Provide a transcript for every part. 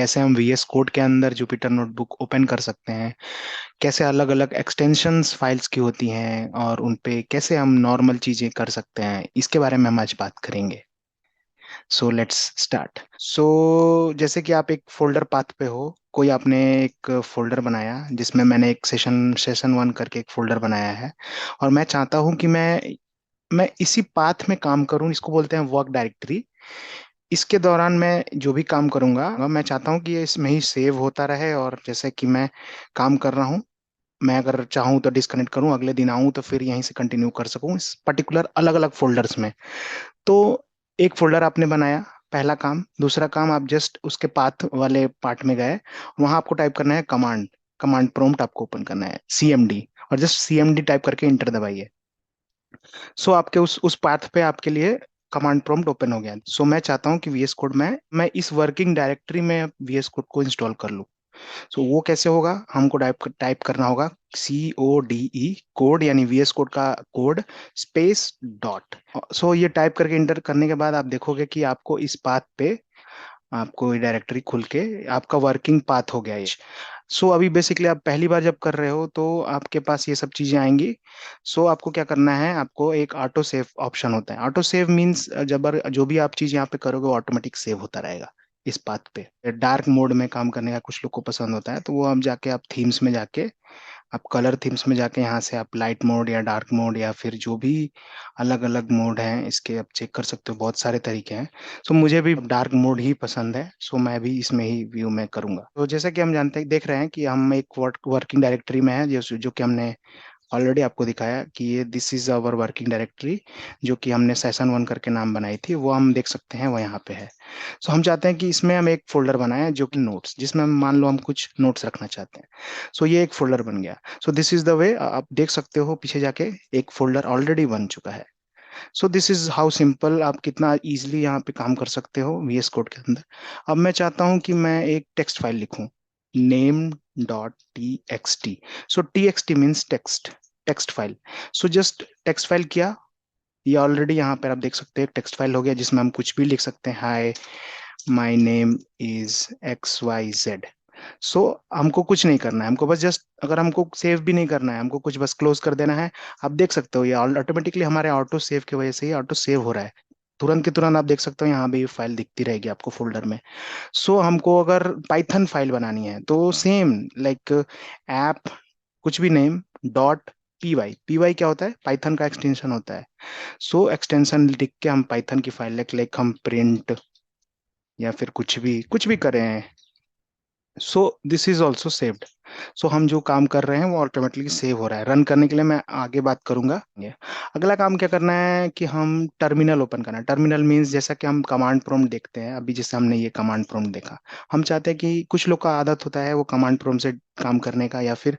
कैसे हम VS code के अंदर जुपिटर नोटबुक ओपन कर सकते हैं, कैसे अलग अलग एक्सटेंशंस फाइल्स की होती हैं और उन पे कैसे हम नॉर्मल चीजें कर सकते हैं, इसके बारे में हम आज बात करेंगे। So let's start. सो जैसे कि आप एक फोल्डर पाथ पे हो, कोई आपने एक फोल्डर बनाया जिसमें मैंने एक सेशन 1 करके एक फोल्डर बनाया है, और मैं चाहता हूं कि मैं इसी पाथ में काम करूं। इसको बोलते हैं वर्क डायरेक्टरी। इसके दौरान मैं जो भी काम करूंगा मैं चाहता हूं कि ये इसमें ही सेव होता रहे, और जैसे कि मैं काम कर रहा हूं, मैं अगर चाहूँ तो डिस्कनेक्ट करूँ, अगले दिन आऊँ तो फिर यहीं से कंटिन्यू कर सकूँ इस पर्टिकुलर अलग अलग फोल्डर्स में। तो एक फोल्डर आपने बनाया, पहला काम। दूसरा काम, आप जस्ट उसके पाथ वाले पार्ट में गए, वहां आपको टाइप करना है कमांड। कमांड प्रॉम्प्ट आपको ओपन करना है CMD, और जस्ट CMD टाइप करके इंटर दबाइए। सो आपके उस पाथ पे आपके लिए कमांड प्रॉम्प्ट ओपन हो गया। सो मैं चाहता हूँ कि VS कोड में मैं इस वर्किंग डायरेक्टरी में VS कोड को इंस्टॉल कर लूँ। सो वो कैसे होगा, हमको टाइप करना होगा CODE, कोड यानी VS कोड का कोड, स्पेस डॉट। सो ये टाइप करके इंटर करने के बाद आप देखोगे कि आपको इस पाथ पे आपको ये डायरेक्टरी खुल के आपका वर्किंग पाथ हो गया ये। सो अभी बेसिकली आप पहली बार जब कर रहे हो तो आपके पास ये सब चीजें आएंगी। सो आपको क्या करना है, आपको एक ऑटो सेव ऑप्शन होता है। ऑटो सेव मीन्स जब जो भी आप चीज यहाँ पे करोगे वो ऑटोमेटिक सेव होता रहेगा इस पाथ पे। डार्क मोड में काम करने का कुछ लोग को पसंद होता है, तो वो हम जाके आप थीम्स में जाके, आप कलर थीम्स में जाके यहाँ से आप लाइट मोड या डार्क मोड या फिर जो भी अलग अलग मोड हैं इसके आप चेक कर सकते हो। बहुत सारे तरीके हैं। सो मुझे भी डार्क मोड ही पसंद है, सो मैं भी इसमें ही व्यू में करूंगा। तो जैसा कि हम जानते हैं, देख रहे हैं कि हम एक वर्किंग डायरेक्टरी में है, जो कि हमने ऑलरेडी आपको दिखाया कि ये this is our working directory, जो कि हमने सेशन 1 करके नाम बनाई थी, वो हम देख सकते हैं वो यहाँ पे है। सो हम चाहते हैं कि इसमें हम एक फोल्डर बनाएं जो कि नोट्स, जिसमें हम मान लो हम कुछ नोट्स रखना चाहते हैं। सो ये एक फोल्डर बन गया। सो दिस इज द वे, आप देख सकते हो पीछे जाके एक फोल्डर ऑलरेडी बन चुका है। सो दिस इज हाउ सिंपल, आप कितना इजीली यहाँ पे काम कर सकते हो VS कोड के अंदर। अब मैं चाहता हूँ कि मैं एक टेक्स्ट फाइल लिखूं, name.txt। सो TXT means text, text file. So just text file किया, ये ऑलरेडी यहाँ पर आप देख सकते हैं टेक्स्ट फाइल हो गया, जिसमें हम कुछ भी लिख सकते हैं। हाय, माई नेम इज XYZ। सो हमको कुछ नहीं करना है, हमको बस जस्ट, अगर हमको सेव भी नहीं करना है, हमको कुछ बस क्लोज कर देना है। आप देख सकते हो ये ऑटोमेटिकली हमारे ऑटो सेव की वजह से ही ऑटो सेव हो रहा है। तुरंत के तुरंत आप देख सकते हो यहाँ पे ये फाइल दिखती रहेगी आपको फोल्डर में। सो हमको अगर पाइथन फाइल बनानी है तो सेम लाइक ऐप, कुछ भी नेम डॉट पी वाई क्या होता है, पाइथन का एक्सटेंशन होता है। सो एक्सटेंशन लिख के हम पाइथन की फाइल लाइक हम प्रिंट या फिर कुछ भी करें। So this is also saved. सो हम जो काम कर रहे हैं वो ऑटोमेटिकली सेव हो रहा है। रन करने के लिए मैं आगे बात करूंगा। ये अगला काम क्या करना है कि हम टर्मिनल ओपन करना है। टर्मिनल मीन्स जैसा कि हम कमांड प्रॉम्प्ट देखते हैं, अभी जैसे हमने ये कमांड प्रॉम्प्ट देखा, हम चाहते हैं कि कुछ लोग का आदत होता है वो कमांड प्रॉम्प्ट से काम करने का, या फिर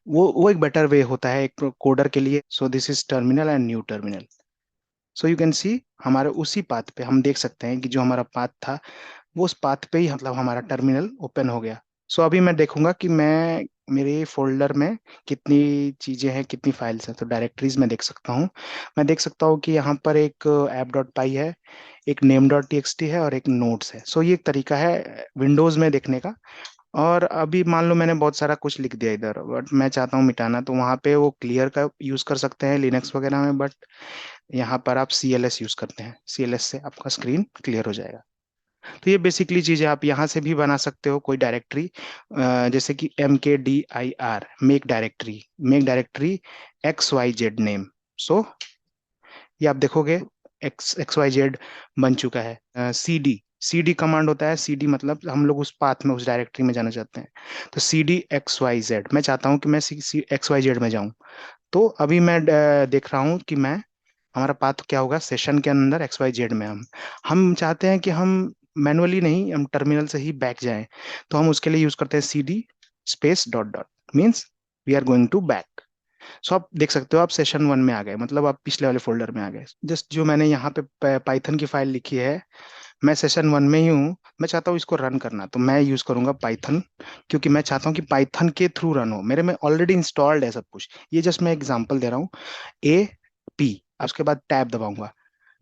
वो एक बेटर वे होता है एक कोडर के लिए। सो this is terminal and new terminal. So you can see हमारे उसी पाथ पे हम देख सकते हैं कि जो हमारा पाथ था वो उस पाथ पे ही, मतलब हमारा टर्मिनल ओपन हो गया। सो अभी मैं देखूंगा कि मैं मेरे फोल्डर में कितनी चीजें हैं, कितनी फाइल्स हैं। तो डायरेक्टरीज में देख सकता हूँ, मैं देख सकता हूँ कि यहाँ पर एक app.py है, एक name.txt है और एक नोट्स है। सो ये एक तरीका है विंडोज में देखने का। और अभी मान लो मैंने बहुत सारा कुछ लिख दिया इधर, बट मैं चाहता हूँ मिटाना, तो वहाँ पे वो क्लियर का यूज कर सकते हैं लिनक्स वगैरह में, बट यहाँ पर आप CLS यूज करते हैं, CLS से आपका स्क्रीन क्लियर हो जाएगा। तो ये बेसिकली चीजें आप यहाँ से भी बना सकते हो कोई डायरेक्टरी, जैसे कि MKDIR, make directory XYZ name. So ये आप देखोगे XYZ बन चुका है। CD कमांड होता है। CD मतलब हम लोग उस पाथ में, उस डायरेक्टरी में जाना चाहते हैं। तो CD XYZ, मैं चाहता हूँ कि मैं XYZ में जाऊँ। तो अभी मैं देख रहा हूँ कि मैं, हमारा पाथ क्या होगा सेशन के अंदर XYZ में, हम चाहते हैं कि हम मैनुअली नहीं, हम टर्मिनल से ही बैक जाएं। तो हम उसके लिए यूज करते हैं CD space dot dot, means we are going to back. So आप देख सकते हो आप सेशन 1 में आ गए, मतलब आप पिछले वाले फोल्डर में आ गए। जस्ट जो मैंने यहाँ पे पाइथन की फाइल लिखी है, मैं सेशन 1 में ही हूँ, मैं चाहता हूँ इसको रन करना, तो मैं यूज करूंगा पाइथन, क्योंकि मैं चाहता हूँ कि पाइथन के थ्रू रन हो। मेरे में ऑलरेडी इंस्टॉल्ड है सब कुछ, ये जस्ट मैं एग्जांपल दे रहा हूँ। AP, उसके बाद टैब दबाऊंगा,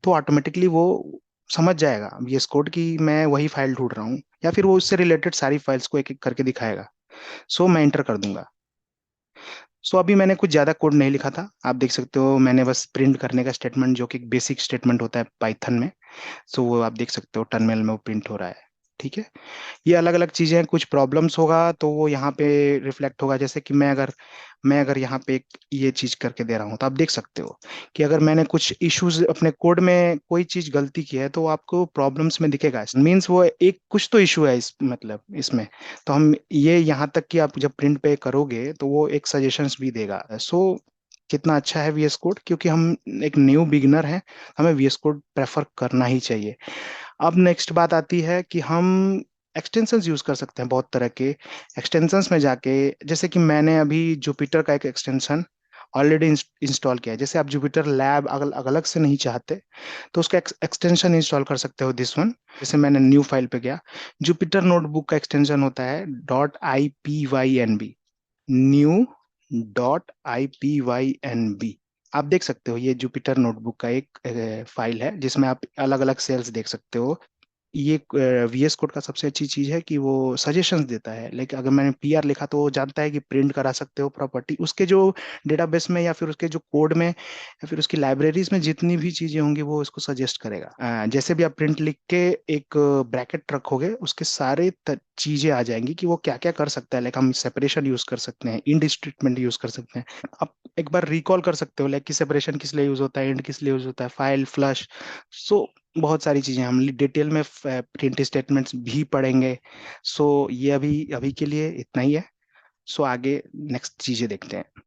तो ऑटोमेटिकली वो समझ जाएगा VS कोड की मैं वही फाइल ढूंढ रहा हूँ, या फिर वो उससे रिलेटेड सारी फाइल्स को एक एक करके दिखाएगा। सो मैं एंटर कर दूंगा। सो अभी मैंने कुछ ज्यादा कोड नहीं लिखा था, आप देख सकते हो मैंने बस प्रिंट करने का स्टेटमेंट, जो कि एक बेसिक स्टेटमेंट होता है पाइथन में। सो वो आप देख सकते हो टर्मिनल में वो प्रिंट हो रहा है। ठीक है, ये अलग अलग चीजें हैं। कुछ प्रॉब्लम्स होगा तो वो यहाँ पे रिफ्लेक्ट होगा। जैसे कि मैं अगर यहाँ पे एक ये चीज करके दे रहा हूँ, तो आप देख सकते हो कि अगर मैंने कुछ इश्यूज अपने कोड में कोई चीज गलती की है, तो वो आपको प्रॉब्लम्स में दिखेगा। मीन्स वो एक कुछ तो इशू है इस मतलब इसमें। तो हम ये यहाँ तक कि आप जब प्रिंट पे करोगे तो वो एक सजेशंस भी देगा। सो कितना अच्छा है VS कोड, क्योंकि हम एक न्यू बिगिनर हैं, हमें VS कोड प्रेफर करना ही चाहिए। अब नेक्स्ट बात आती है कि हम एक्सटेंशंस यूज कर सकते हैं बहुत तरह के। एक्सटेंशंस में जाके, जैसे कि मैंने अभी जुपिटर का एक एक्सटेंशन ऑलरेडी इंस्टॉल किया है। जैसे आप जुपिटर लैब अलग अलग से नहीं चाहते, तो उसका एक्सटेंशन इंस्टॉल कर सकते हो, दिस वन। जैसे मैंने न्यू फाइल पे गया, जुपिटर नोटबुक का एक्सटेंशन होता है .ipynb, न्यू .ipynb। आप देख सकते हो ये जुपिटर नोटबुक का एक फाइल है, जिसमें आप अलग अलग सेल्स देख सकते हो। ये VS कोड का सबसे अच्छी चीज है कि वो सजेशंस देता है। लेकिन अगर मैंने PR लिखा तो वो जानता है कि प्रिंट करा सकते हो प्रॉपर्टी, उसके जो डेटाबेस में या फिर उसके जो कोड में या फिर उसकी लाइब्रेरीज में जितनी भी चीजें होंगी वो उसको सजेस्ट करेगा। जैसे भी आप प्रिंट लिख के एक ब्रैकेट रखोगे, उसके सारे चीजें आ जाएंगी कि वो क्या क्या कर सकता है। लाइक हम सेपरेशन यूज कर सकते हैं, इंड स्टेटमेंट यूज कर सकते हैं। आप एक बार रिकॉल कर सकते हो, लाइक कि सेपरेशन किस लिए यूज होता है, इंड किस लिए यूज होता है, फाइल फ्लश। सो बहुत सारी चीजें हम डिटेल में प्रिंट स्टेटमेंट्स भी पढ़ेंगे। सो ये अभी अभी के लिए इतना ही है। सो आगे नेक्स्ट चीजें देखते हैं।